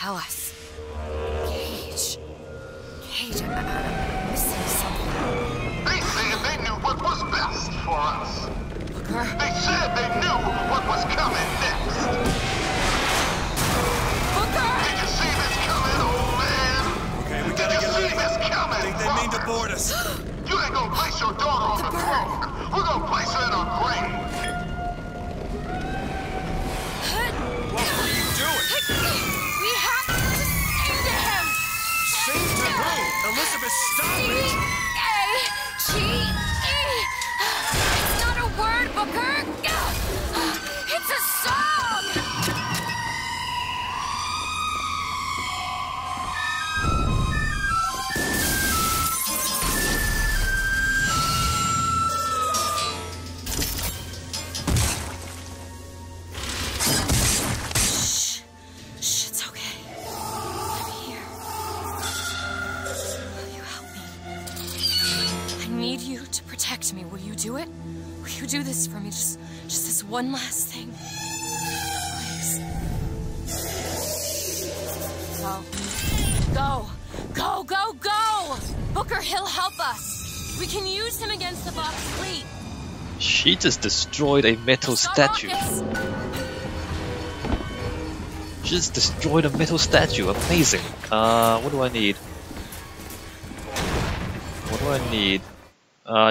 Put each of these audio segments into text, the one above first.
tell us. Cage, I'm missing something. They said they knew what was best for us. Booker? They said they knew what was coming next. Booker! Did you see this coming, old man? Okay, we gotta get Did you see this ready. coming, I think they mean to board us. You ain't gonna place your daughter on the throne. We're gonna place her in a grave. What are you doing? We have to sing to him! Sing to who? Elizabeth, stop it! C-A-G-E! It's not a word, Booker! It's a song! Shh, it's okay. I'm here. Will you help me? I need you to protect me. Will you do it? Will you do this for me? Just this one last thing. Please. Go! Booker, he'll help us. We can use him against the Box fleet. She just destroyed a metal statue. She just destroyed a metal statue. Amazing. What do I need?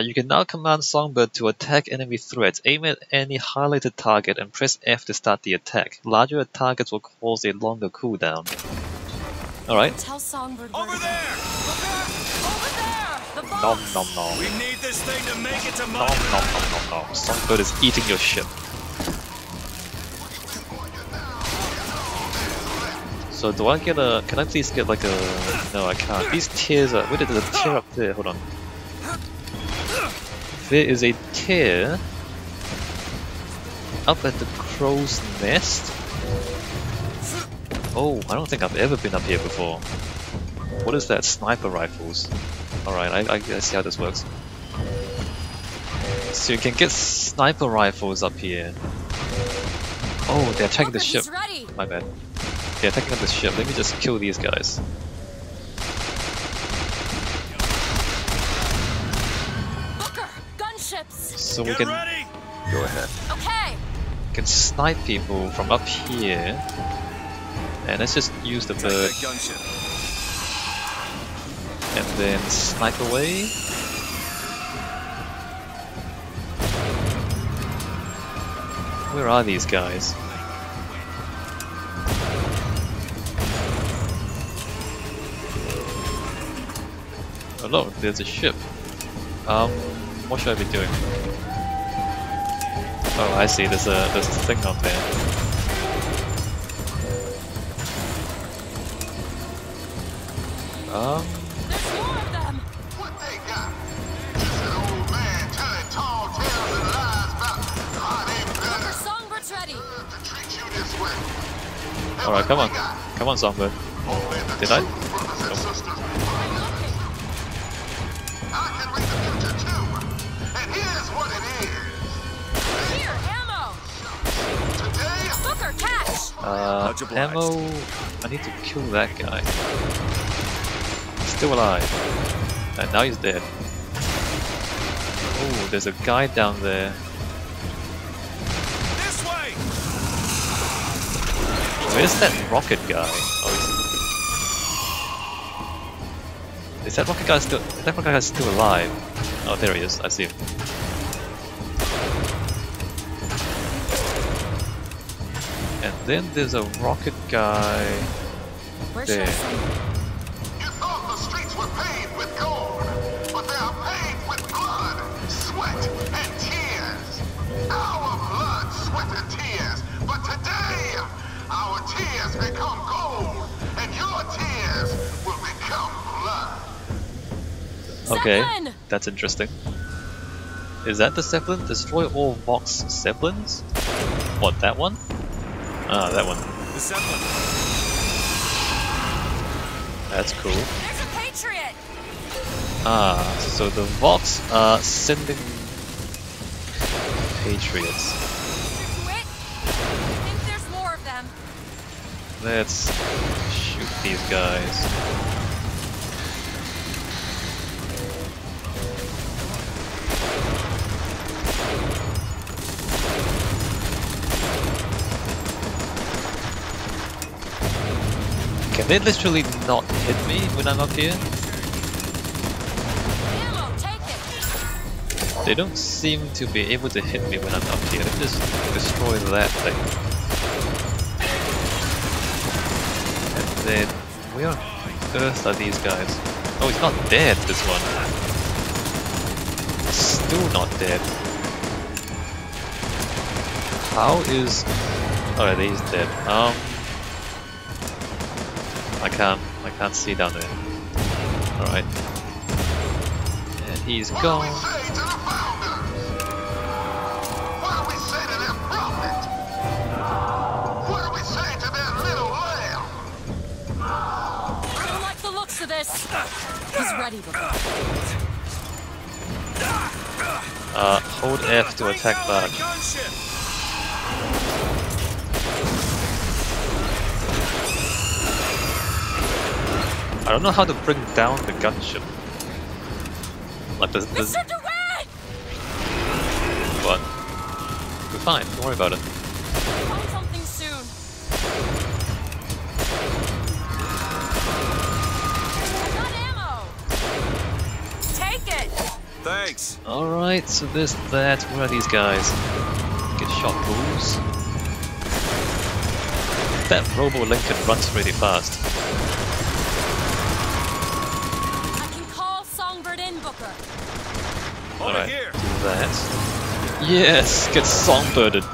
You can now command Songbird to attack enemy threats. Aim at any highlighted target and press F to start the attack. Larger targets will cause a longer cooldown. Alright. Tell Songbird Over there! Over there! The box! Nom nom nom. We need this thing to make it to Nom Mother. nom nom nom nom. Songbird is eating your ship. So do I get a... Can I please get like a... No, I can't. These tiers are... Wait, there's a tier up there. Hold on. There is a tier up at the crow's nest. Oh, I don't think I've ever been up here before. What is that? Sniper rifles. Alright, I see how this works. So you can get sniper rifles up here. Oh, they're attacking the ship. My bad. They're attacking the ship. Let me just kill these guys. Booker, gunships. So we Get can ready! go ahead. Okay. We can snipe people from up here. And let's just use the Take bird that gunship. and then snipe away. Where are these guys? Oh look, there's a ship. What should I be doing? Oh, I see. There's a thing up there. There's more of them. What they got? Just an old man telling tall tales and lies about how they Booker, better Songbird's ready. to treat you this way. And Alright, what come they on. got? Come on, Songbird. Only the Did I? true brothers and Nope. sisters. I can read the future too. And here's what it is. Here, ammo. Today, Booker, catch. Much obliged. Ammo. I need to kill that guy. He's still alive. And now he's dead. Oh, there's a guy down there. This way! Where's that rocket guy? Oh, is that rocket guy still? Is that rocket guy still alive? Oh, there he is. I see him. And then there's a rocket guy Where there. should I send them? you thought the streets were paved with gold, but they are paved with blood, sweat, and tears. Our blood, sweat, and tears. But today, our tears become gold, and your tears will become blood. Okay, Zeppelin! that's interesting. Is that the Zeppelin? Destroy all Vox Zeppelins? What, that one? Ah, that one. The Zeppelin. That's cool. There's a Patriot. Ah, so the Vox are sending Patriots. To it. I think there's more of them. Let's shoot these guys. Can they literally not hit me when I'm up here? Ammo, take it. They don't seem to be able to hit me when I'm up here. They just destroy that thing. And then, where on earth are these guys? Oh, he's not dead, this one. Still not dead. How is... Alright, he's dead. I can't see down there. Alright. And he's gone. What do we say to their prophet? What do we say to their little lamb? I don't like the looks of this. He's ready, before. Hold F to attack back. I don't know how to bring down the gunship. Like this. Mr. DeWitt! What? We're fine. Don't worry about it. Find something soon. I got ammo. Take it. Thanks. All right. So this, that. Where are these guys? Get shot, fools. That Robo Lincoln runs really fast. Alright, Here. do that. Yes, get songbirded.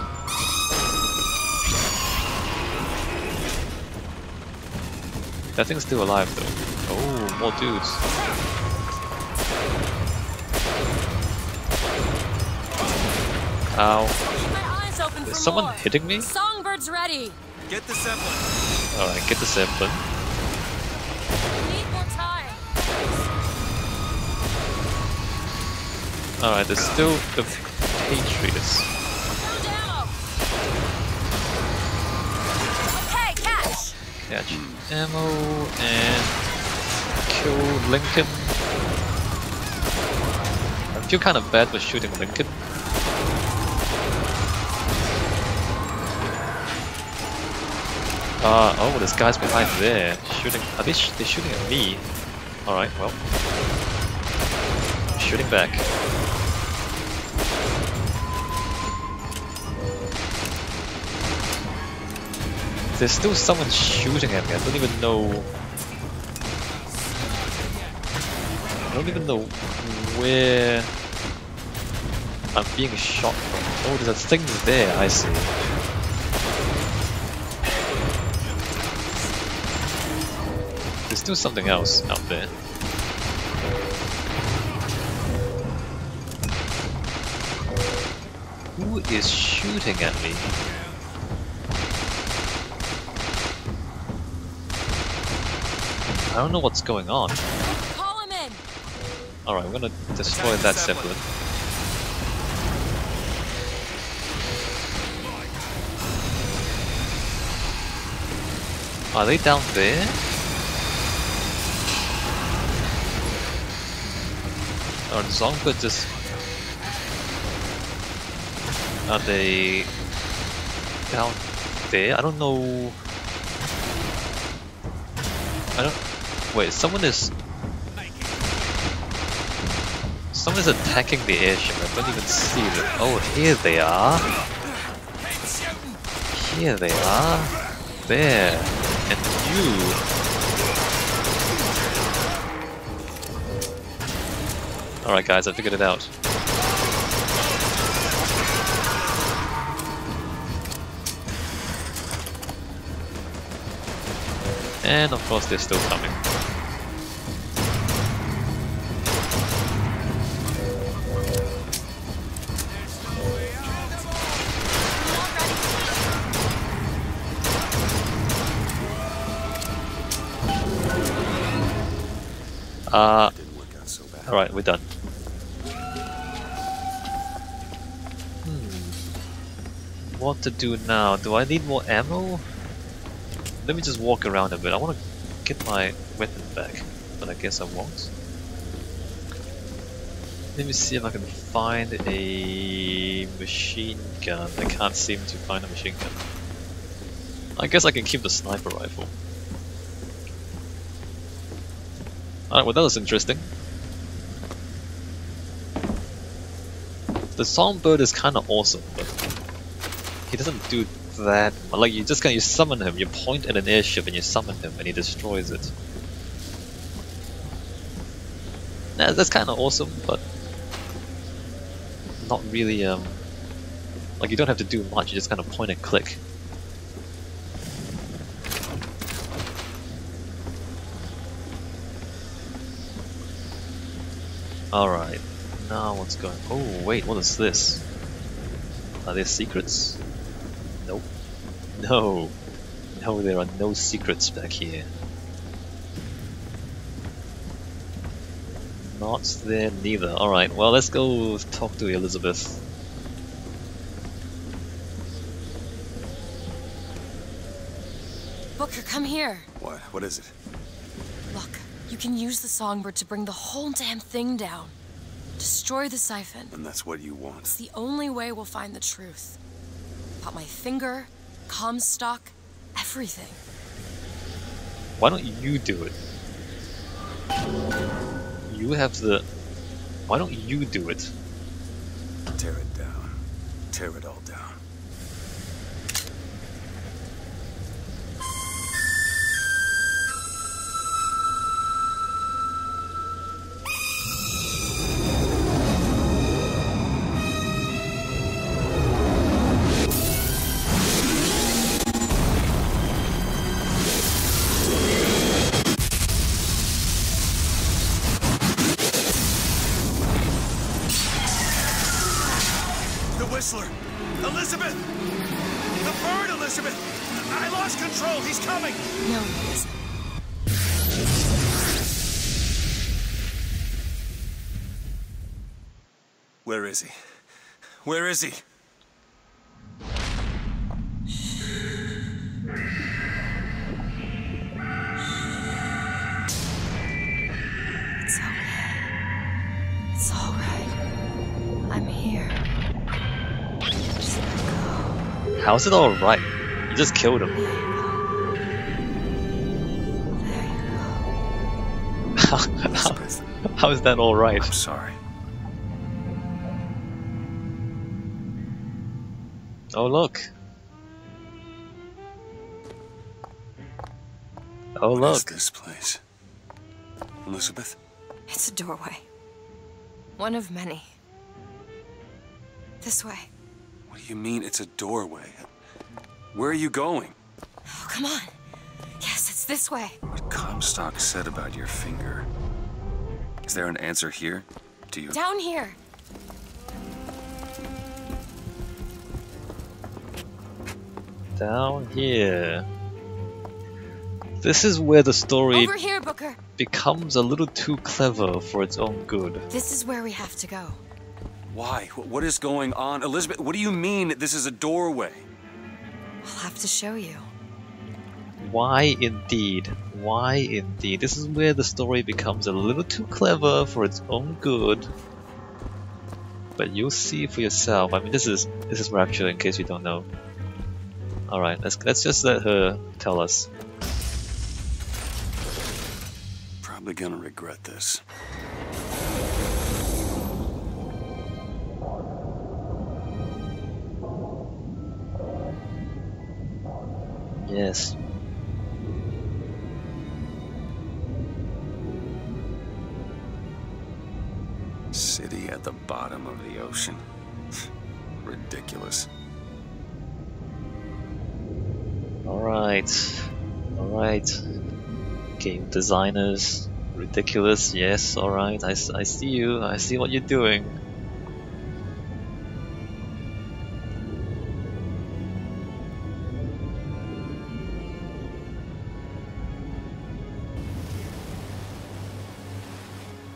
That thing's still alive though. Oh, more dudes. Ow. Keep my eyes open Is for someone more. hitting me? Songbird's ready. Get the Zeppelin. Alright, get the Zeppelin. Need more time. Alright, there's still the Patriots. Found ammo. Okay, catch. Catch ammo and kill Lincoln. I feel kind of bad for shooting Lincoln. Oh, there's guys behind there shooting. Are they they're shooting at me? Alright, well. Shooting back. There's still someone shooting at me. I don't even know where I'm being shot from. Oh, there's a thing there, I see. There's still something else out there. Who is shooting at me? I don't know what's going on. Call him in. Alright, I'm gonna destroy that Zeppelin. Are they down there? Or the Songbird just... Are they... down there? I don't know... I don't... Wait, someone is attacking the airship. I don't even see them. Oh, here they are. Here they are. There. And you. Alright guys, I figured it out. And of course they're still coming. Alright, we're done. What to do now? Do I need more ammo? Let me just walk around a bit. I want to get my weapon back, but I guess I won't. Let me see if I can find a machine gun. I can't seem to find a machine gun. I guess I can keep the sniper rifle. Alright, well that was interesting. The songbird is kinda awesome, but he doesn't do that. Like, you just you summon him, you point at an airship and you summon him and he destroys it. Nah, that's kinda awesome, but not really, like, you don't have to do much, you just kinda point and click. Alright, now what's going on? Oh wait, what is this? Are there secrets? Nope. No. No, there are no secrets back here. Not there neither. Alright, well let's go talk to Elizabeth. Booker, come here. What? What is it? Look, you can use the songbird to bring the whole damn thing down. Destroy the siphon. And that's what you want. It's the only way we'll find the truth. About my finger, Comstock, everything. Why don't you do it? You have the... Why don't you do it? Tear it down. Tear it all down. Whistler! Elizabeth! The bird, Elizabeth! I lost control! He's coming! No, he isn't. Where is he? Where is he? It's okay. It's alright. I'm here. Just let go. How's it alright? You just killed him. There you go. Elizabeth, How is that alright? I'm sorry. Oh look. Oh What look. is this place? Elizabeth? It's a doorway. One of many. This way. What do you mean it's a doorway? Where are you going? Oh, come on. Yes, it's this way. What Comstock said about your finger. Is there an answer here? Do you... Down here. Down here. This is where the story Over here, Booker. becomes a little too clever for its own good. This is where we have to go. Why? What is going on? Elizabeth, what do you mean this is a doorway? I'll have to show you. Why indeed? Why indeed? This is where the story becomes a little too clever for its own good. But you'll see for yourself. I mean, this is Rapture, in case you don't know. All right, let's just let her tell us. Probably gonna regret this. Yes. City at the bottom of the ocean. Ridiculous. Alright. Alright. Game designers. Ridiculous. Yes, alright. I see you. I see what you're doing.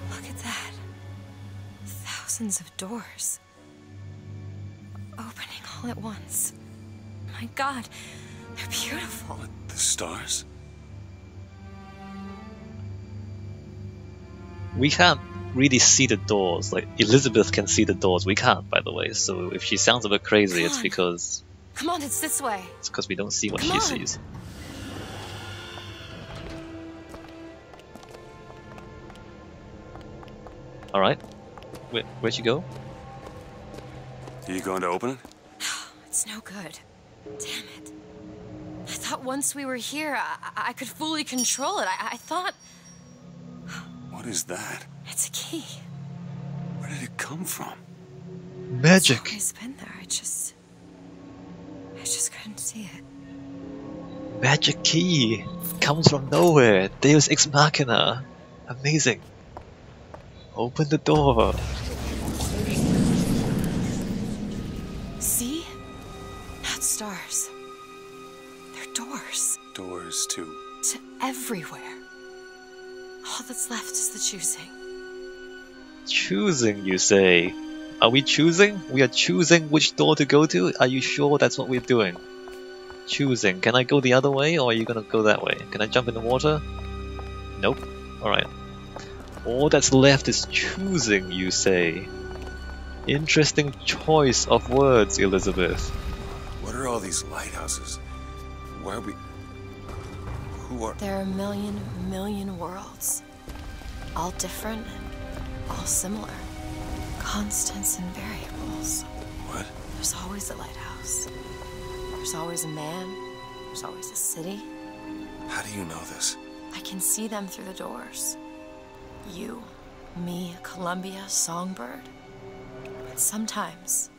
Look at that. Thousands of doors. Opening all at once. My God. They're beautiful. What, the stars? We can't really see the doors. Like, Elizabeth can see the doors. We can't, by the way. So if she sounds a bit crazy, it's because Come on, it's this way. we don't see what Come she on. sees. Alright. Where'd you go? Are you going to open it? It's no good. Damn it. I thought once we were here, I could fully control it. I thought... What is that? It's a key. Where did it come from? Magic! It's always been there. I just couldn't see it. Magic key! Comes from nowhere! Deus Ex Machina! Amazing! Open the door! See? Not stars. They're doors. Doors to... To everywhere. All that's left is the choosing. Choosing, you say? Are we choosing? We are choosing which door to go to? Are you sure that's what we're doing? Choosing. Can I go the other way, or are you gonna go that way? Can I jump in the water? Nope. Alright. All that's left is choosing, you say? Interesting choice of words, Elizabeth. What are all these lighthouses? Why are we... Who are... There are a million worlds. All different and all similar. Constants and variables. What? There's always a lighthouse. There's always a man. There's always a city. How do you know this? I can see them through the doors. You, me, Columbia, Songbird. But sometimes,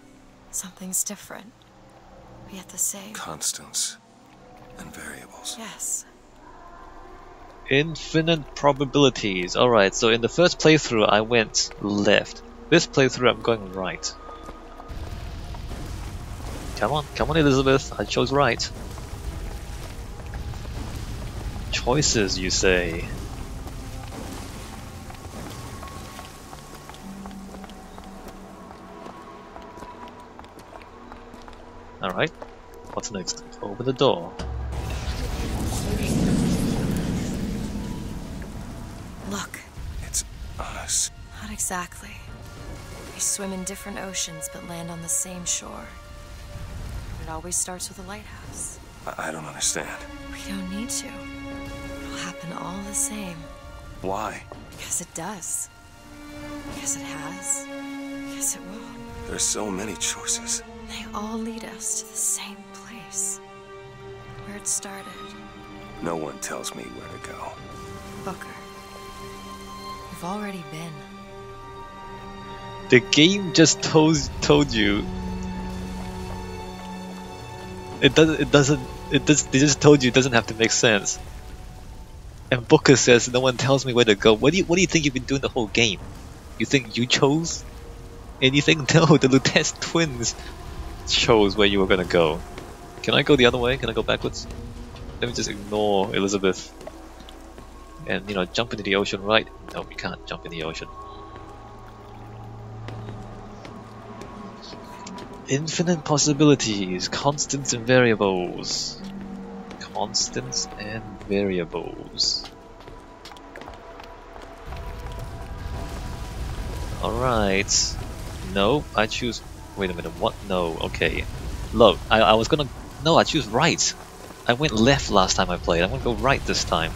something's different. But yet the same. Constants and variables. Yes. Infinite probabilities. Alright, so in the first playthrough I went left. This playthrough I'm going right. Come on Elizabeth, I chose right. Choices, you say? Alright, what's next? Open the door. Look. It's us. Not exactly. We swim in different oceans but land on the same shore. But it always starts with a lighthouse. I don't understand. We don't need to. It'll happen all the same. Why? Because it does. Because it has. Because it will. There's so many choices. They all lead us to the same place. Where it started. No one tells me where to go. Booker. We've already been. The game just told you. They just told you it doesn't have to make sense. And Booker says no one tells me where to go. What do you think you've been doing the whole game? You think you chose anything? No, the Lutece twins chose where you were gonna go. Can I go the other way? Can I go backwards? Let me just ignore Elizabeth. And, you know, jump into the ocean, right? No, we can't jump in the ocean. Infinite possibilities, constants and variables. Constants and variables. Alright. No, I choose... Wait a minute, what? No, okay. Look, I was gonna... No, I choose right. I went left last time I played. I'm gonna go right this time.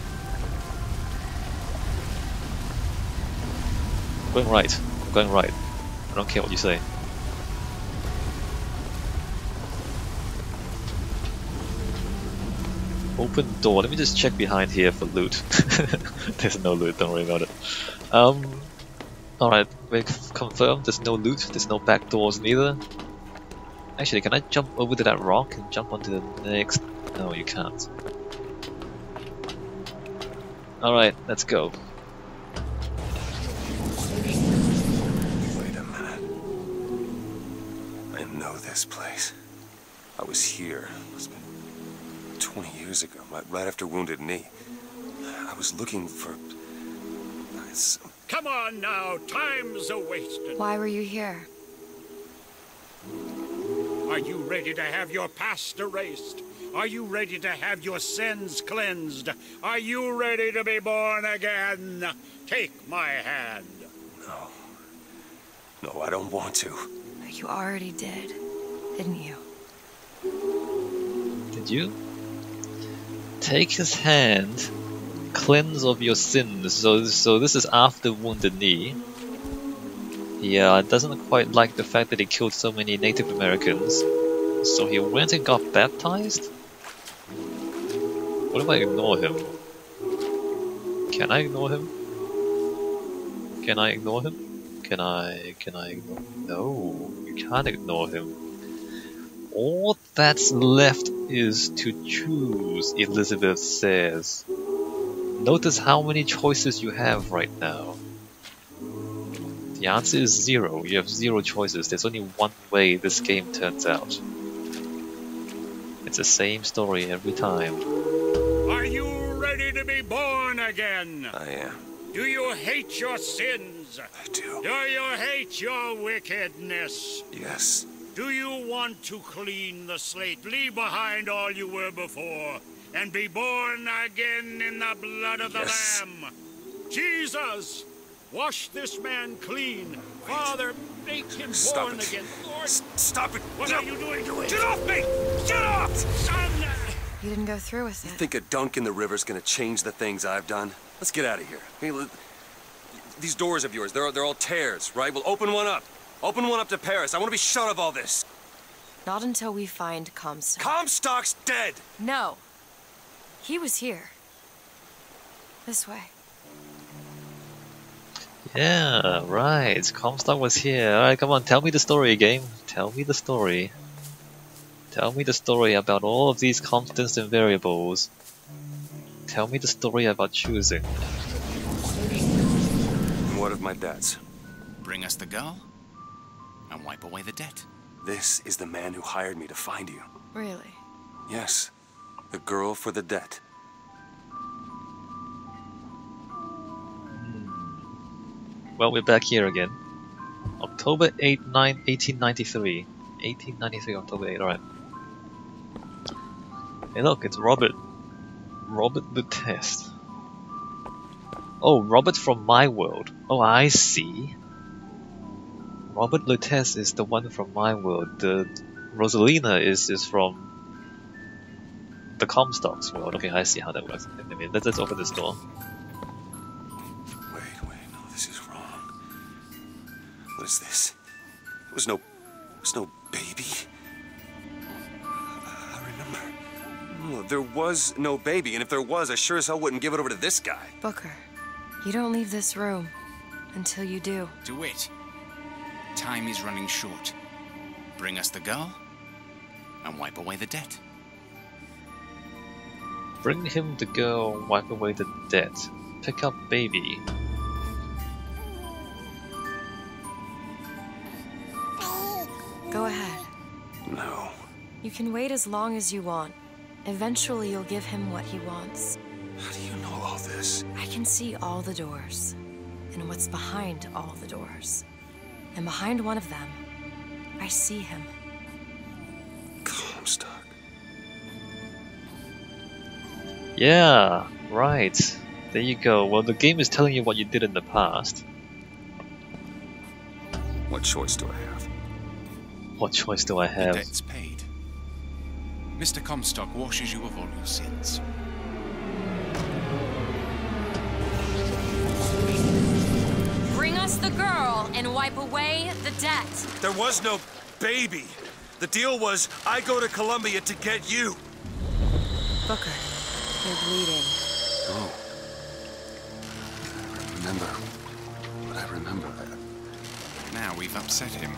Going right. I'm going right. I don't care what you say. Open door. Let me just check behind here for loot. There's no loot, don't worry about it. Alright, we confirm there's no loot, there's no back doors neither. Actually, can I jump over to that rock and jump onto the next... No, you can't. Alright, let's go. Wait a minute. I know this place. I was here. Must have been 20 years ago, right after Wounded Knee. I was looking for... Come on now, time's a-wasted. Why were you here? Are you ready to have your past erased? Are you ready to have your sins cleansed? Are you ready to be born again? Take my hand. No. No, I don't want to. You already did, didn't you? Did you? Take his hand, cleanse of your sins. So this is after Wounded Knee. Yeah, doesn't quite like the fact that he killed so many Native Americans. So he went and got baptized? What if I ignore him? Can I ignore him? Can I ignore him? Can I ignore him? No, you can't ignore him. All that's left is to choose, Elizabeth says. Notice how many choices you have right now. The answer is 0. You have 0 choices. There's only one way this game turns out. It's the same story every time. Are you ready to be born again? I am. Do you hate your sins? I do. Do you hate your wickedness? Yes. Do you want to clean the slate, leave behind all you were before, and be born again in the blood of the Yes. Lamb? Jesus, wash this man clean. Father, make him Stop born it. again. Lord, Stop it! what are you doing to it? Get off me! Get off! Son! You didn't go through with it. Think a dunk in the river's gonna change the things I've done? Let's get out of here. Hey, these doors of yours, they're all tears, right? Well, open one up. Open one up to Paris. I want to be shut of all this. Not until we find Comstock. Comstock's dead! No. He was here. This way. Yeah, right. Comstock was here. Alright, come on, tell me the story, game. Tell me the story. Tell me the story about all of these constants and variables. Tell me the story about choosing. And what of my debts? Bring us the girl, and wipe away the debt. This is the man who hired me to find you. Really? Yes. The girl for the debt. Well, we're back here again. October 1893. 1893, October 8, alright. Hey look, it's Robert. Robert the Test. Oh, Robert from my world. Oh, I see. Robert Lutez is the one from my world. The Rosalina is from the Comstock's world. Okay, I see how that works. I mean, let's open this door. Wait, no, this is wrong. What is this? There's no baby. I remember. No, there was no baby, and if there was, I sure as hell wouldn't give it over to this guy. Booker, you don't leave this room until you do. Do it. Time is running short. Bring us the girl, and wipe away the debt. Bring him the girl, wipe away the debt. Pick up baby. Go ahead. No. You can wait as long as you want. Eventually, you'll give him what he wants. How do you know all this? I can see all the doors, and what's behind all the doors. And behind one of them, I see him. Comstock. Yeah, right. There you go. Well, the game is telling you what you did in the past. What choice do I have? What choice do I The have? debt's paid. Mr. Comstock washes you of all your sins. Bring us the girl and wipe away the debt. There was no baby. The deal was I go to Columbia to get you. Booker, you're bleeding. Oh. I remember. Now we've upset him.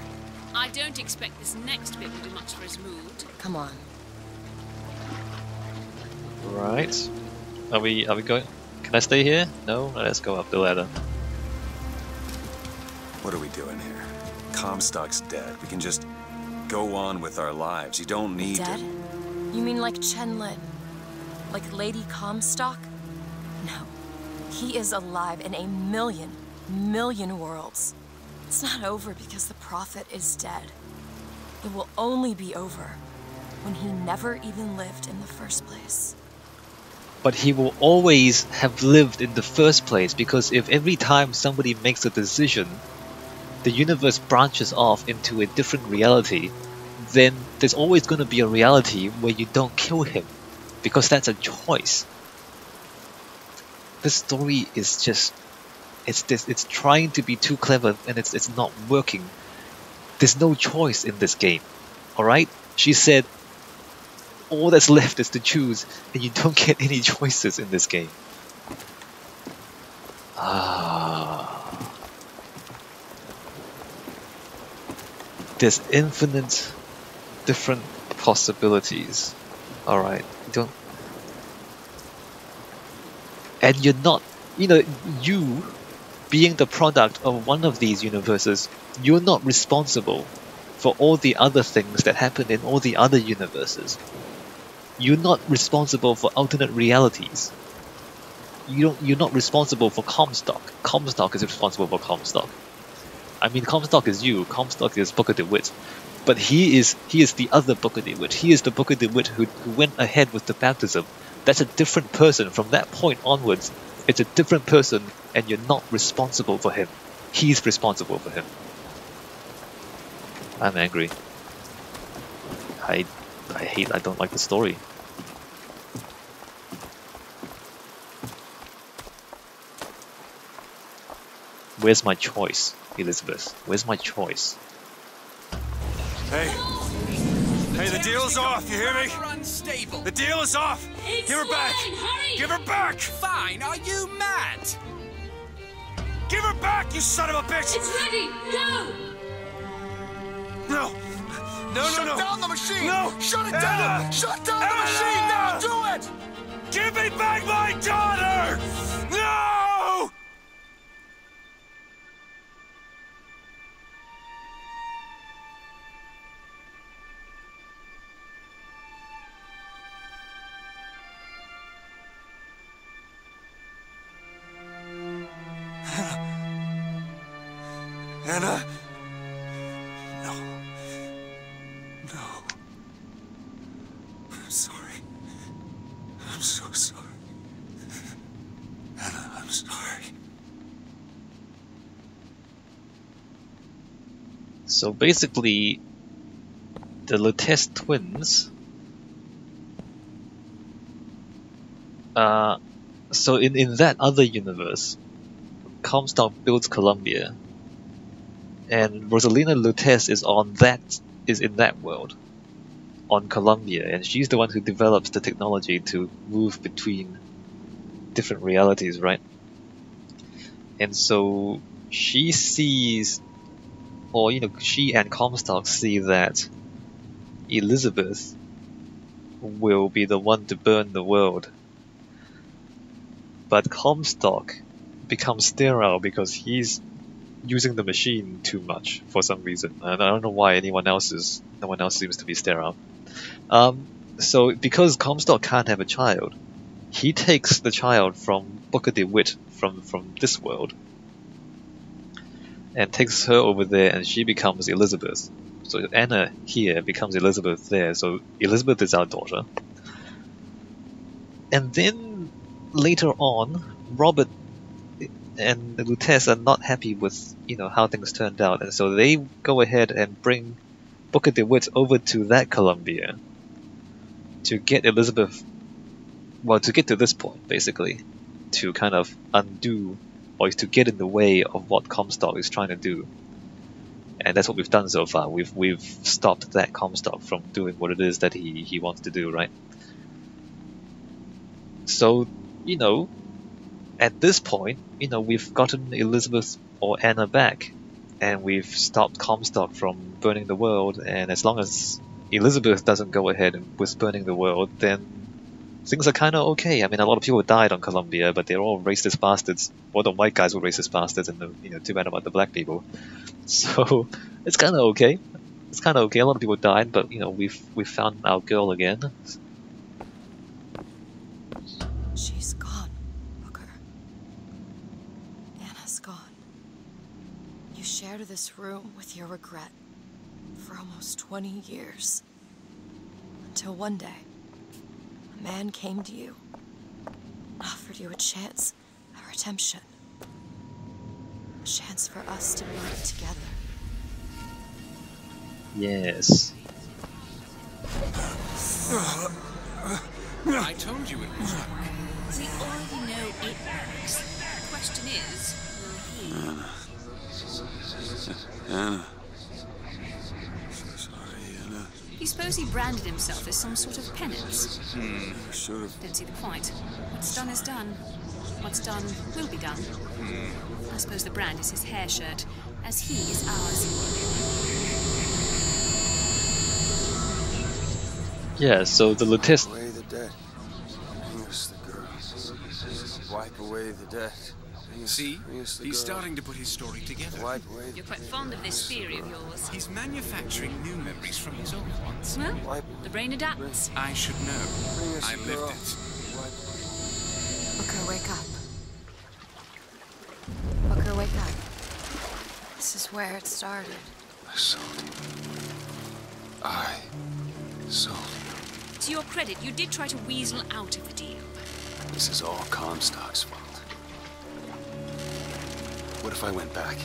I don't expect this next bit will do much for his mood. Come on. Right. Are we going? Can I stay here? No? Let's go up the ladder. What are we doing here? Comstock's dead. We can just go on with our lives. You don't need Dead? to... You mean like Chen Lin? Like Lady Comstock? No. He is alive in a million worlds. It's not over because the Prophet is dead. It will only be over when he never even lived in the first place. But he will always have lived in the first place, because if every time somebody makes a decision, the universe branches off into a different reality, then there's always going to be a reality where you don't kill him, because that's a choice. This story is just, it's trying to be too clever, and it's not working. There's no choice in this game, alright? She said, all that's left is to choose, and you don't get any choices in this game. There's infinite different possibilities. Alright, don't... And you're not, you being the product of one of these universes, you're not responsible for all the other things that happen in all the other universes. You're not responsible for alternate realities. You're not responsible for Comstock. Comstock is responsible for Comstock. I mean, Comstock is you. Comstock is Booker DeWitt. But he is the other Booker DeWitt. He is the Booker DeWitt who went ahead with the baptism. That's a different person. From that point onwards, it's a different person, and you're not responsible for him. He's responsible for him. I'm angry. I don't like the story. Where's my choice, Elizabeth? Where's my choice? Hey! Hey, the deal's off, you hear me? You're unstable. The deal is off! It's Give her back! fine, hurry! Give her back! Fine, are you mad? Give her back, you son of a bitch! It's ready! Go! No! No, Shut no, no! down the machine! No! Shut it Anna! down! Shut down the Anna! machine! Now do it! Give me back my daughter! No! Anna? No. No. I'm sorry. I'm so sorry. Anna, I'm sorry. So basically, the Lutece twins... so in that other universe, Comstock builds Columbia, and Rosalina Lutece is in that world, on Columbia, and she's the one who develops the technology to move between different realities, right? And so she sees, or she and Comstock see that Elizabeth will be the one to burn the world, but Comstock becomes sterile because he's using the machine too much for some reason, and I don't know why no one else seems to be sterile. So because Comstock can't have a child, he takes the child from Booker DeWitt from this world and takes her over there, and she becomes Elizabeth. So Anna here becomes Elizabeth there, so Elizabeth is our daughter. And then later on, Robert and Lutece are not happy with how things turned out, and so they go ahead and bring Booker DeWitt over to that Columbia to get Elizabeth, well, to get to this point basically, to kind of undo, or to get in the way of what Comstock is trying to do. And that's what we've done so far. We've stopped that Comstock from doing what it is that he wants to do, right? So, at this point, we've gotten Elizabeth or Anna back, and we've stopped Comstock from burning the world, and as long as Elizabeth doesn't go ahead with burning the world, then things are kind of okay. I mean, a lot of people died on Columbia, but they're all racist bastards. Well, the white guys were racist bastards, and too bad about the black people. So, it's kind of okay. It's kind of okay. A lot of people died, but, we've found our girl again. She's gone, Booker. Anna's gone. You shared this room with your regret for almost 20 years. Until one day, a man came to you and offered you a chance at redemption. A chance for us to work together. Yes. I told you it would work. We already know it works. The question is, will he? Anna. So sorry, Anna. Do you suppose he branded himself as some sort of penance? I should have. Don't see the point. What's done is done. What's done will be done. I suppose the brand is his hair shirt, as he is ours. Yeah, so the Lutist. Away the dead. Bring us the girl. Wipe away the dead. See? He's starting to put his story together. Wipe away You're quite fond of this theory of yours. He's manufacturing new memories from his old ones. Well, the brain adapts. I should know. Bring us I've the girl. lived it. Booker, wake up. Booker, wake up. This is where it started. I sold you. I sold you. To your credit, you did try to weasel out of the deal. This is all Comstock's fault. What if I went back?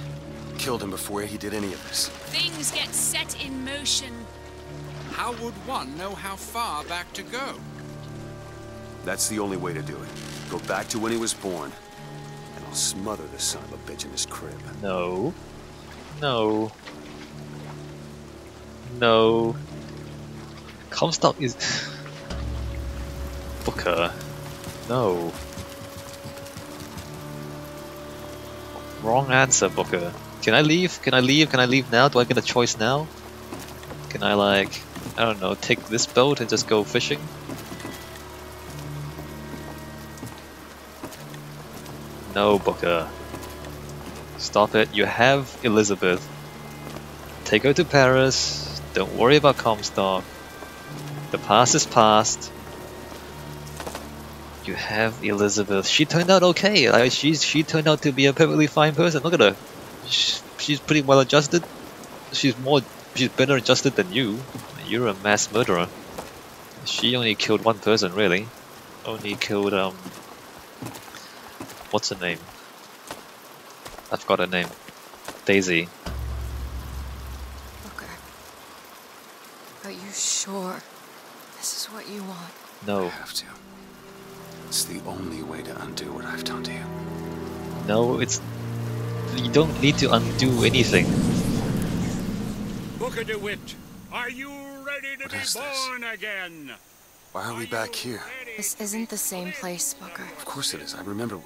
Killed him before he did any of this? Things get set in motion. How would one know how far back to go? That's the only way to do it. Go back to when he was born, and I'll smother the son of a bitch in his crib. No. No. No. Comstock is... Booker. No. Wrong answer, Booker. Can I leave? Can I leave? Can I leave now? Do I get a choice now? Can I, like, I don't know, take this boat and just go fishing? No, Booker. Stop it. You have Elizabeth. Take her to Paris. Don't worry about Comstock. The past is past. You have Elizabeth. She turned out okay. Like, she turned out to be a perfectly fine person. Look at her. She's pretty well adjusted. She's better adjusted than you. You're a mass murderer. She only killed one person, really. Only killed what's her name? I forgot her name. Daisy. Booker, are you sure this is what you want? I No. have to. It's the only way to undo what I've done to you. No, it's... You don't need to undo anything. Booker DeWitt, are you ready to What be is this? born again? Why are we back here? Ready This to isn't be the same born place, Booker. Of course it is. I remember. Are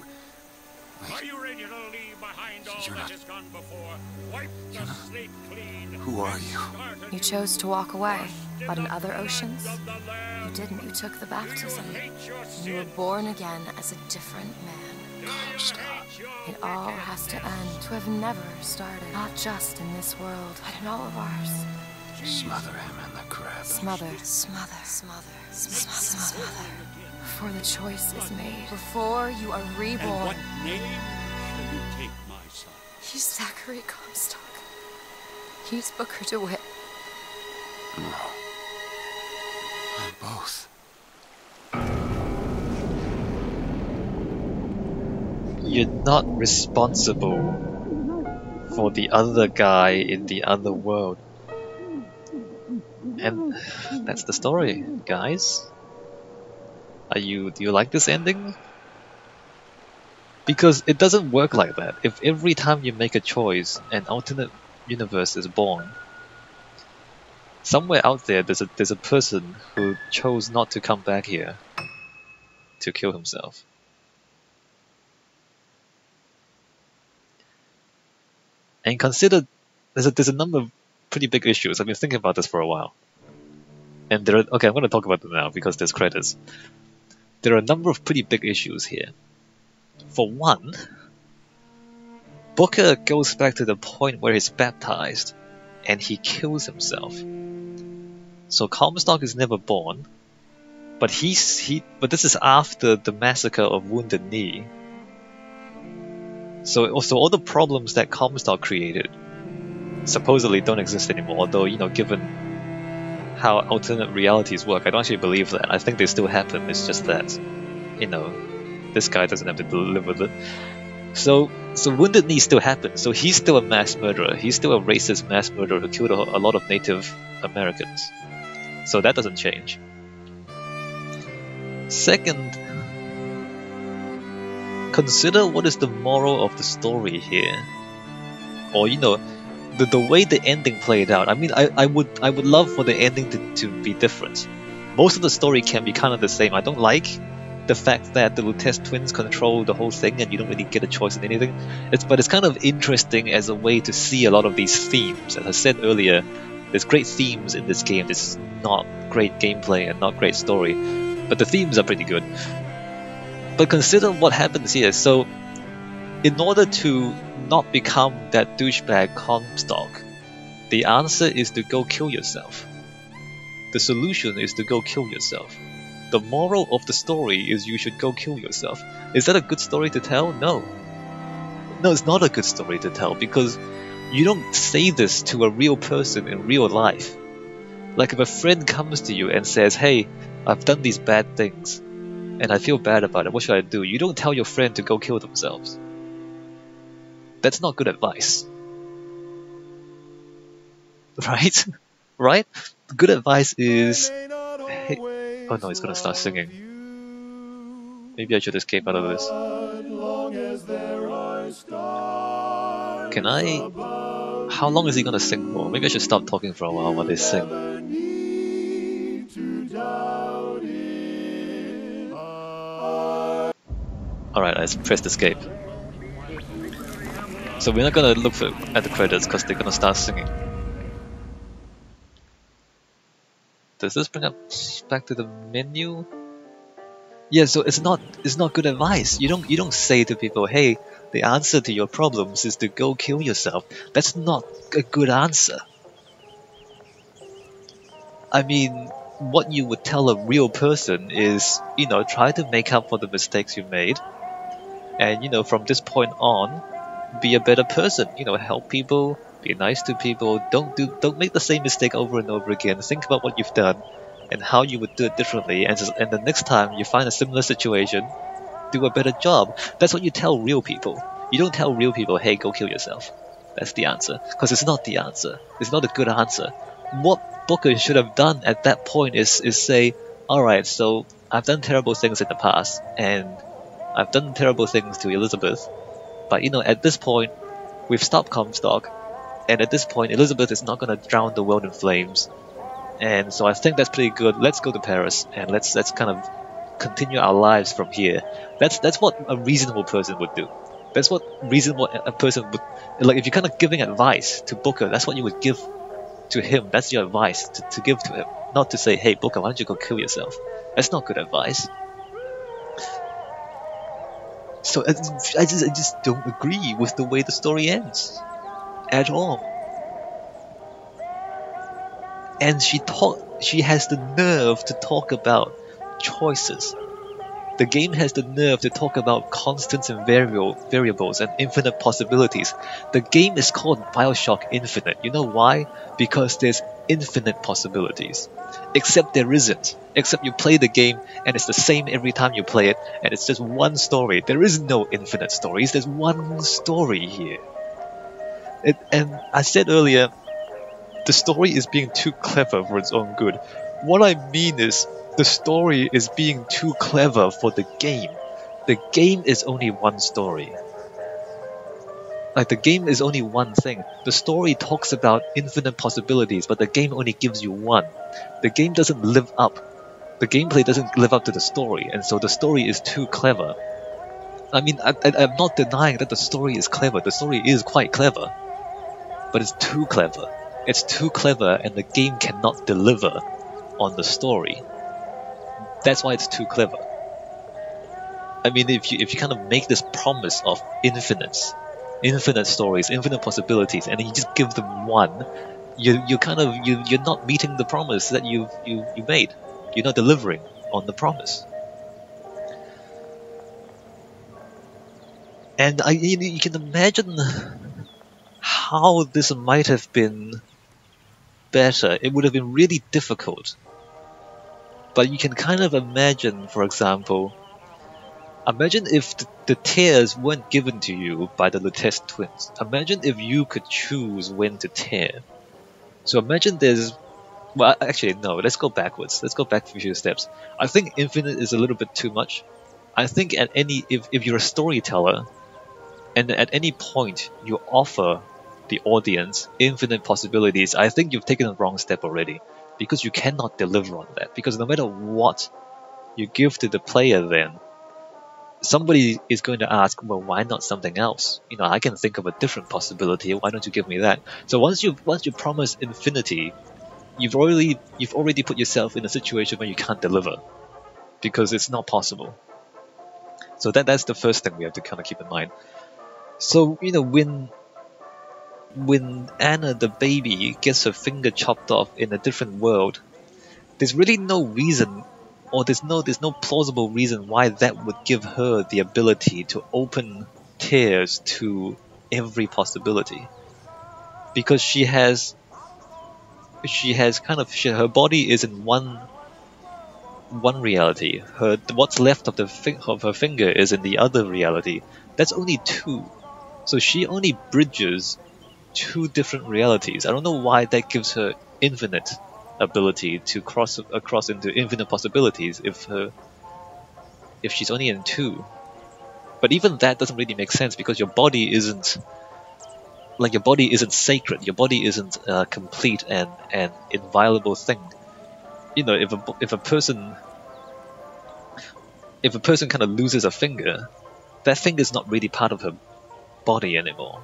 Wait, you ready to leave behind all You're that not- has gone before? Wipe the slate clean. Who are you? Start You anew. chose to walk away, Washed but in the other blood oceans, of the you Lamb. didn't. You took the Do you baptism. hate your And you were sin? born again as a different man. Do you hate your It all has to end, to have never started. Not just in this world, but in all of ours. Smother him in the crib. Smother, smother, smother, smother, smother. Before the choice is made, before you are And reborn. what name shall you take, my son? He's Zachary Comstock. He's Booker DeWitt. No. I'm both. You're not responsible for the other guy in the other world. And that's the story, guys. Do you like this ending? Because it doesn't work like that. If every time you make a choice, an alternate universe is born, somewhere out there there's a person who chose not to come back here to kill himself. And consider there's a number of pretty big issues. I've been thinking about this for a while. And I'm going to talk about them now because there's credits. There are a number of pretty big issues here. For one, Booker goes back to the point where he's baptized and he kills himself. So Comstock is never born, but but this is after the massacre of Wounded Knee. So also all the problems that Comstock created supposedly don't exist anymore, although, given how alternate realities work. I don't actually believe that. I think they still happen. It's just that, you know, this guy doesn't have to live with it. So Wounded Knee still happens. So he's still a mass murderer. He's still a racist mass murderer who killed a lot of Native Americans. So that doesn't change. Second, consider what is the moral of the story here. Or, you know, the way the ending played out. I mean, I would love for the ending to be different. Most of the story can be kind of the same. I don't like the fact that the Lutece twins control the whole thing and you don't really get a choice in anything. But it's kind of interesting as a way to see a lot of these themes. As I said earlier, there's great themes in this game. It's not great gameplay and not great story, but the themes are pretty good. But consider what happens here. So, in order to not become that douchebag Comstock, the answer is to go kill yourself. The solution is to go kill yourself. The moral of the story is you should go kill yourself. Is that a good story to tell? No. No, it's not a good story to tell because you don't say this to a real person in real life. Like if a friend comes to you and says, hey, I've done these bad things and I feel bad about it, what should I do? You don't tell your friend to go kill themselves. That's not good advice. Right? Right? Good advice is, hey, oh no, he's gonna start singing. Maybe I should escape out of this. Can I? How long is he gonna sing for? Maybe I should stop talking for a while they sing. Alright, let's press escape. So we're not gonna look at the credits because they're gonna start singing. Does this bring us back to the menu? Yeah, so it's not good advice. You don't say to people, hey, the answer to your problems is to go kill yourself. That's not a good answer. I mean, what you would tell a real person is, you know, try to make up for the mistakes you made. And, you know, from this point on, be a better person. You know, help people, be nice to people. Don't make the same mistake over and over again. Think about what you've done and how you would do it differently. And the next time you find a similar situation, do a better job. That's what you tell real people. You don't tell real people, hey, go kill yourself. That's the answer. Because it's not the answer. It's not a good answer. What Booker should have done at that point is say, alright, so I've done terrible things in the past, and I've done terrible things to Elizabeth, but you know, at this point, we've stopped Comstock, and at this point, Elizabeth is not going to drown the world in flames, and so I think that's pretty good. Let's go to Paris, and let's kind of continue our lives from here. That's what a reasonable person would do. That's what a person would, like if you're kind of giving advice to Booker, that's what you would give to him. That's your advice to give to him. Not to say, hey Booker, why don't you go kill yourself? That's not good advice. So I just don't agree with the way the story ends. At all. And she has the nerve to talk about choices. The game has the nerve to talk about constants and variables and infinite possibilities. The game is called Bioshock Infinite. You know why? Because there's infinite possibilities. Except there isn't. Except you play the game and it's the same every time you play it, and it's just one story. There is no infinite stories, there's one story here. And I said earlier, the story is being too clever for its own good. What I mean is, the story is being too clever for the game. The game is only one story. Like, the game is only one thing. The story talks about infinite possibilities, but the game only gives you one. The game doesn't live up. The gameplay doesn't live up to the story, and so the story is too clever. I mean, I'm not denying that the story is clever. The story is quite clever. But it's too clever. It's too clever, and the game cannot deliver on the story. That's why it's too clever. I mean, if you kind of make this promise of infinite stories, infinite possibilities, and then you just give them one, you're not meeting the promise that you made. You're not delivering on the promise. And you can imagine how this might have been better. It would have been really difficult. But you can kind of imagine, for example, imagine if the tears weren't given to you by the Lutece twins. Imagine if you could choose when to tear. So imagine there's... Well, actually, no, let's go backwards. Let's go back a few steps. I think Infinite is a little bit too much. I think if you're a storyteller, and at any point you offer the audience infinite possibilities, I think you've taken the wrong step already. Because you cannot deliver on that. Because no matter what you give to the player then, somebody is going to ask, well, why not something else? You know, I can think of a different possibility. Why don't you give me that? So once you promise infinity, you've already put yourself in a situation where you can't deliver, because it's not possible. So that's the first thing we have to kind of keep in mind. So, you know, when Anna the baby gets her finger chopped off in a different world, there's really no reason, or there's no plausible reason why that would give her the ability to open tears to every possibility. Because her body is in one reality. What's left of her finger is in the other reality. That's only two. So she only bridges two different realities. I don't know why that gives her infinite ability to cross across into infinite possibilities if she's only in two. But even that doesn't really make sense, because your body isn't sacred. Your body isn't a complete and inviolable thing. You know, if a person kind of loses a finger, that finger is not really part of her body anymore.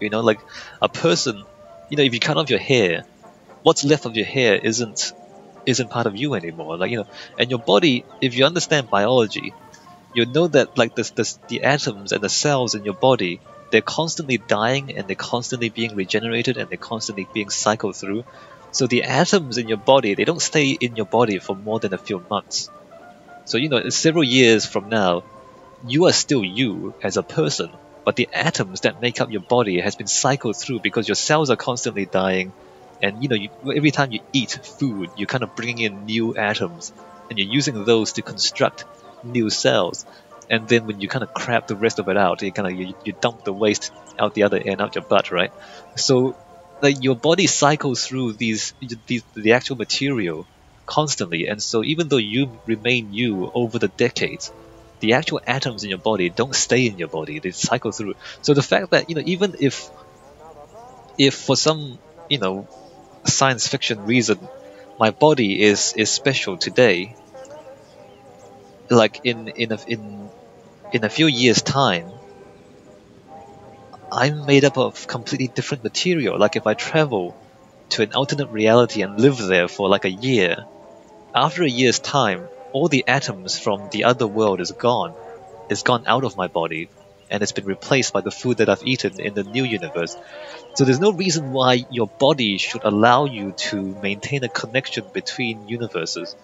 You know, like a person, you know, if you cut off your hair, what's left of your hair isn't part of you anymore. Like, you know, and your body, if you understand biology, you know that like the atoms and the cells in your body, they're constantly dying and they're constantly being regenerated and they're constantly being cycled through. So the atoms in your body, they don't stay in your body for more than a few months. So, you know, several years from now, you are still you as a person, but the atoms that make up your body has been cycled through because your cells are constantly dying. And, you know, every time you eat food, you're kind of bringing in new atoms, and you're using those to construct new cells. And then when you kind of crap the rest of it out, you dump the waste out the other end, out your butt, right? So, like, your body cycles through the actual material constantly, and so even though you remain you over the decades, the actual atoms in your body don't stay in your body; they cycle through. So the fact that, you know, even if for some, you know, science fiction reason, my body is special today, like in a few years' time, I'm made up of completely different material. Like if I travel to an alternate reality and live there for like a year, after a year's time, all the atoms from the other world is gone. It's gone out of my body, and it's been replaced by the food that I've eaten in the new universe. So there's no reason why your body should allow you to maintain a connection between universes,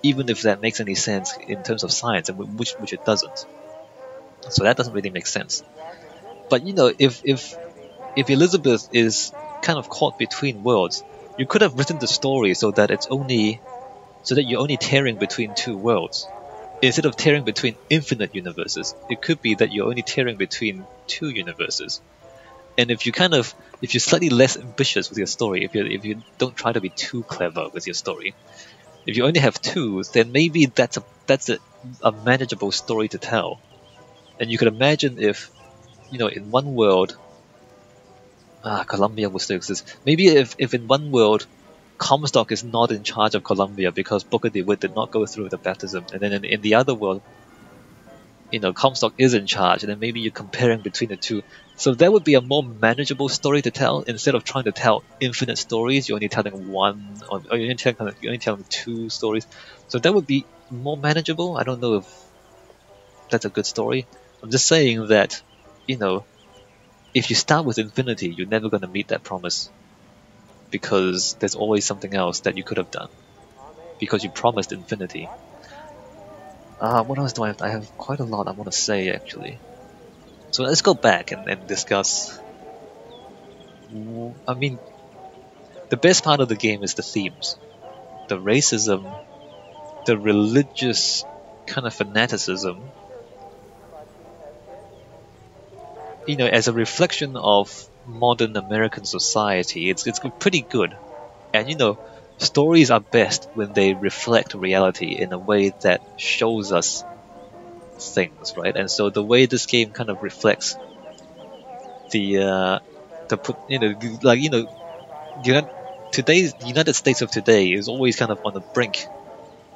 even if that makes any sense in terms of science, and which it doesn't. So that doesn't really make sense. But, you know, if Elizabeth is kind of caught between worlds, you could have written the story so that you're only tearing between two worlds. Instead of tearing between infinite universes, it could be that you're only tearing between two universes. And if you're slightly less ambitious with your story, if you don't try to be too clever with your story, if you only have two, then maybe that's a manageable story to tell. And you could imagine if, you know, in one world, Columbia will still exist. Maybe if in one world, Comstock is not in charge of Columbia because Booker DeWitt did not go through the baptism, and then in the other world, you know, Comstock is in charge, and then maybe you're comparing between the two. So that would be a more manageable story to tell. Instead of trying to tell infinite stories, you're only telling one, or you're only telling two stories. So that would be more manageable. I don't know if that's a good story. I'm just saying that, you know, if you start with infinity, you're never going to meet that promise, because there's always something else that you could have done, because you promised infinity. What else do I have? I have quite a lot I want to say, actually. So let's go back and discuss. I mean, the best part of the game is the themes, the racism, the religious kind of fanaticism. As a reflection of modern American society, it's pretty good. And stories are best when they reflect reality in a way that shows us things, right? And so the way this game kind of reflects the today's United States of today is always kind of on the brink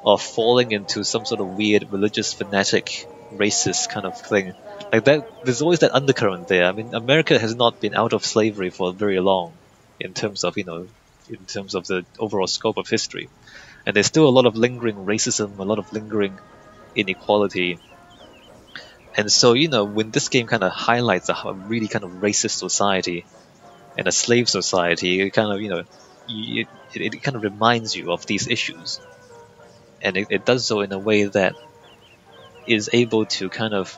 of falling into some sort of weird religious fanatic racist kind of thing. Like that, there's always that undercurrent there. I mean, America has not been out of slavery for very long in terms of the overall scope of history. And there's still a lot of lingering racism, a lot of lingering inequality. And so, when this game kind of highlights a really kind of racist society and a slave society, it kind of, it kind of reminds you of these issues. And it does so in a way that is able to kind of,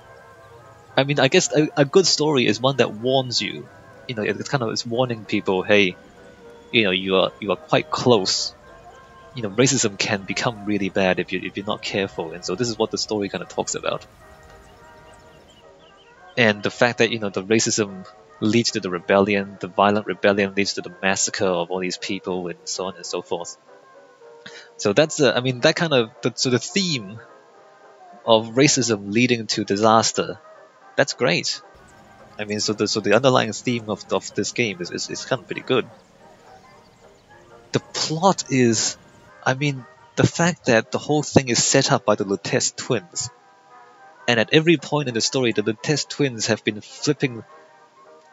I mean, I guess a good story is one that warns you. It's warning people, hey, you are quite close. Racism can become really bad if you're not careful, and so this is what the story kind of talks about. And the fact that the racism leads to the rebellion, the violent rebellion leads to the massacre of all these people, and so on and so forth. So that's the theme of racism leading to disaster. That's great. I mean, so the underlying theme of this game is kind of pretty good. The plot is, I mean, the fact that the whole thing is set up by the Lutece twins, and at every point in the story, the Lutece twins have been flipping,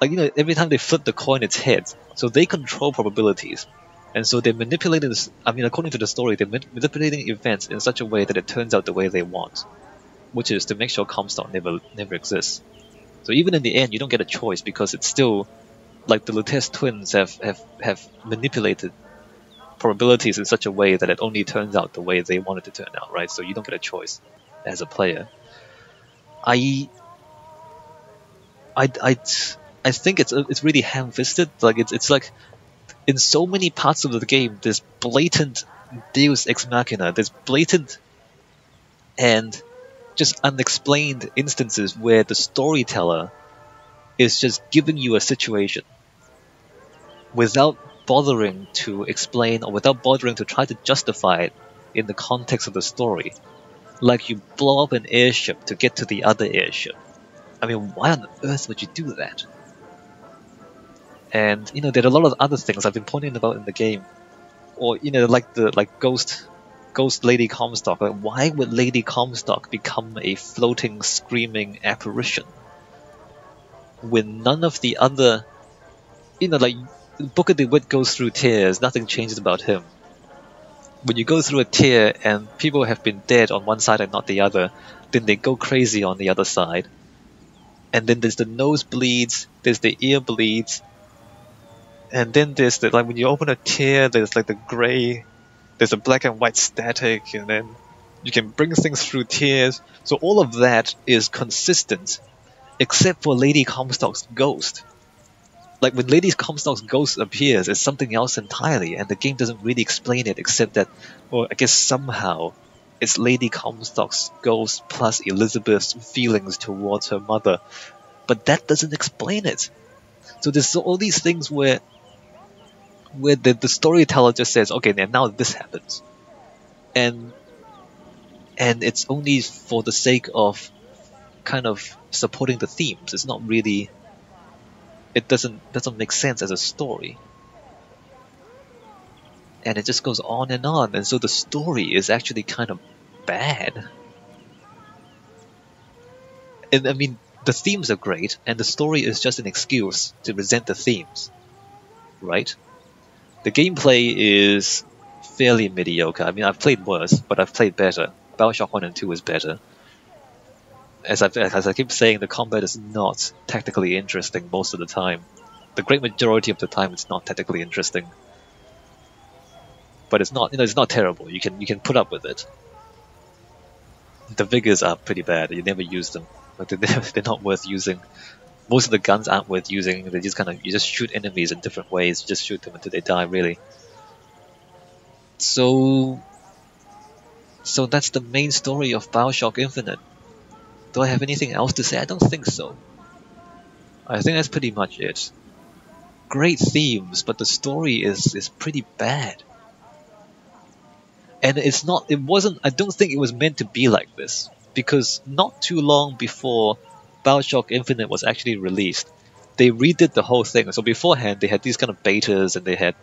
every time they flip the coin, it's heads. So they control probabilities, and so they're manipulating this. I mean, according to the story, they're manipulating events in such a way that it turns out the way they want, which is to make sure Comstock never exists. So even in the end, you don't get a choice because it's still like the Lutece twins have manipulated probabilities in such a way that it only turns out the way they want it to turn out, right? So you don't get a choice as a player. I think it's really ham-fisted. Like it's like in so many parts of the game, there's blatant Deus Ex Machina. There's blatant and just unexplained instances where the storyteller is just giving you a situation without bothering to explain or without bothering to try to justify it in the context of the story. Like you blow up an airship to get to the other airship. I mean, why on earth would you do that? And there are a lot of other things I've been pointing about in the game, or like Ghost Lady Comstock. Like, why would Lady Comstock become a floating, screaming apparition when none of the other, like Booker DeWitt goes through tears, nothing changes about him. When you go through a tear and people have been dead on one side and not the other, then they go crazy on the other side. And then there's the nose bleeds, there's the ear bleeds, and then there's the, like when you open a tear, there's like the gray, there's a black and white static, and then you can bring things through tears. So all of that is consistent, except for Lady Comstock's ghost. Like when Lady Comstock's ghost appears, it's something else entirely, and the game doesn't really explain it except that, or I guess somehow, it's Lady Comstock's ghost plus Elizabeth's feelings towards her mother. But that doesn't explain it. So there's all these things where the storyteller just says, okay, now this happens. And it's only for the sake of kind of supporting the themes. It's not really, it doesn't make sense as a story. And it just goes on, and so the story is actually kind of bad. And I mean, the themes are great, and the story is just an excuse to resent the themes, right? The gameplay is fairly mediocre. I mean, I've played worse, but I've played better. Bioshock 1 and 2 is better. As I keep saying, the combat is not tactically interesting most of the time. The great majority of the time, it's not tactically interesting. But it's not, it's not terrible. You can put up with it. The vigors are pretty bad. You never use them. Like they're not worth using. most of the guns aren't worth using. They just you just shoot enemies in different ways. You just shoot them until they die, really. So that's the main story of Bioshock Infinite. Do I have anything else to say? I don't think so. I think that's pretty much it. Great themes, but the story is pretty bad. And I don't think it was meant to be like this. Because not too long before Bioshock Infinite was actually released, they redid the whole thing. So beforehand, they had these kind of betas, and they had,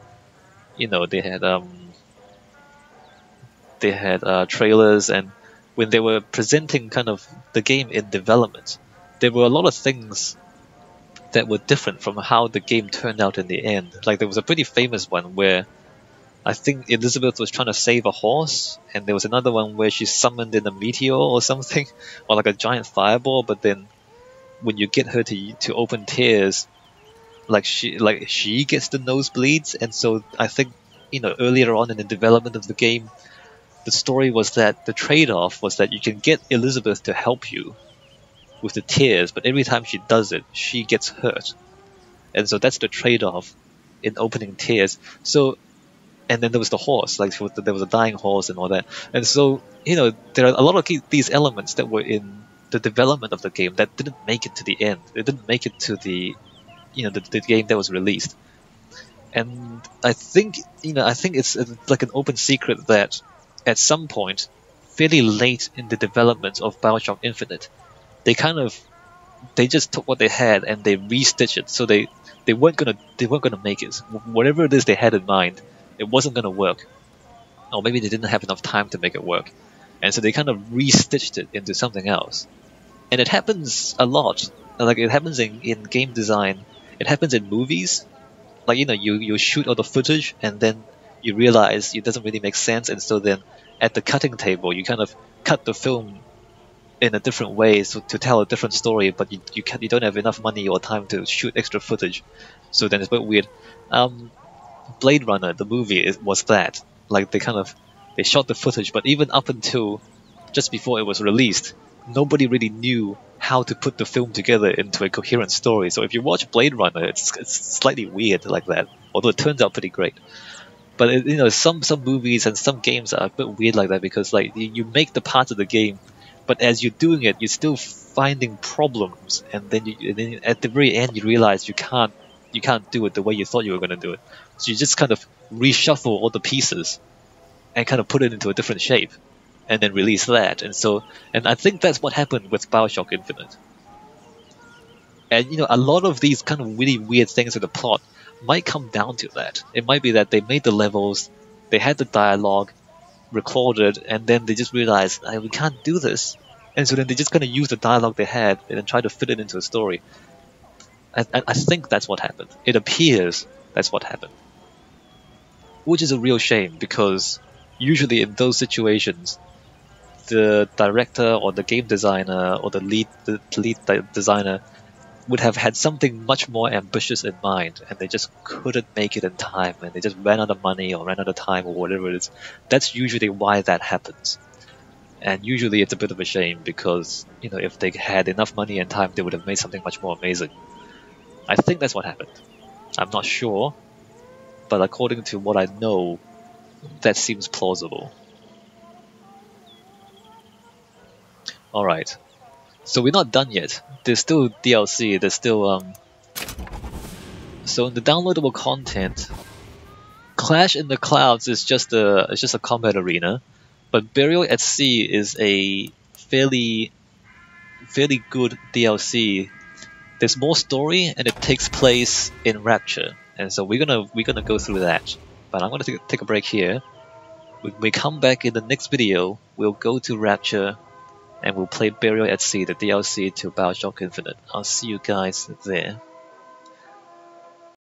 trailers, and when they were presenting kind of the game in development, there were a lot of things that were different from how the game turned out in the end. Like there was a pretty famous one where I think Elizabeth was trying to save a horse, and there was another one where she summoned in a meteor or something, or like a giant fireball. But then, when you get her to open tears, like she gets the nosebleeds, and so I think earlier on in the development of the game, the story was that the trade-off was that you can get Elizabeth to help you with the tears, but every time she does it, she gets hurt, and so that's the trade-off in opening tears. So. And then there was the horse, like there was a dying horse and all that. And so, there are a lot of these elements that were in the development of the game that didn't make it to the end. It didn't make it to the game that was released. And I think it's like an open secret that at some point, fairly late in the development of Bioshock Infinite, they just took what they had and they restitched it. So they weren't gonna make it. Whatever it is they had in mind, it wasn't going to work. Or maybe they didn't have enough time to make it work. And so they kind of restitched it into something else. And it happens a lot. Like it happens in game design. It happens in movies. Like, you shoot all the footage and then you realize it doesn't really make sense. And so then at the cutting table, you kind of cut the film in a different way to tell a different story, but you don't have enough money or time to shoot extra footage. So then it's a bit weird. Blade Runner, the movie, was that. Like they shot the footage, but even up until just before it was released, nobody really knew how to put the film together into a coherent story. So if you watch Blade Runner, it's slightly weird like that, although it turns out pretty great. But some movies and some games are a bit weird like that because like you make the parts of the game, but as you're doing it, you're still finding problems, and then at the very end you realize you can't do it the way you thought you were going to do it. So you just kind of reshuffle all the pieces and kind of put it into a different shape and then release that. And I think that's what happened with Bioshock Infinite. And a lot of these kind of really weird things in the plot might come down to that. It might be that they made the levels, they had the dialogue recorded, and then they just realized, we can't do this. And so then they just kind of use the dialogue they had and then try to fit it into a story. I think that's what happened. It appears that's what happened. Which is a real shame, because usually in those situations, the director or the game designer or the lead designer would have had something much more ambitious in mind, and they just couldn't make it in time, and they just ran out of money or ran out of time or whatever it is. That's usually why that happens. And usually it's a bit of a shame, because if they had enough money and time, they would have made something much more amazing. I think that's what happened. I'm not sure, but according to what I know, that seems plausible. Alright, so we're not done yet. There's still DLC, there's still So in the downloadable content, Clash in the Clouds is just a combat arena, but Burial at Sea is a fairly good DLC. There's more story, and it takes place in Rapture, and so we're gonna go through that. But I'm gonna take a break here. When we come back in the next video, we'll go to Rapture, and we'll play Burial at Sea, the DLC to Bioshock Infinite. I'll see you guys there.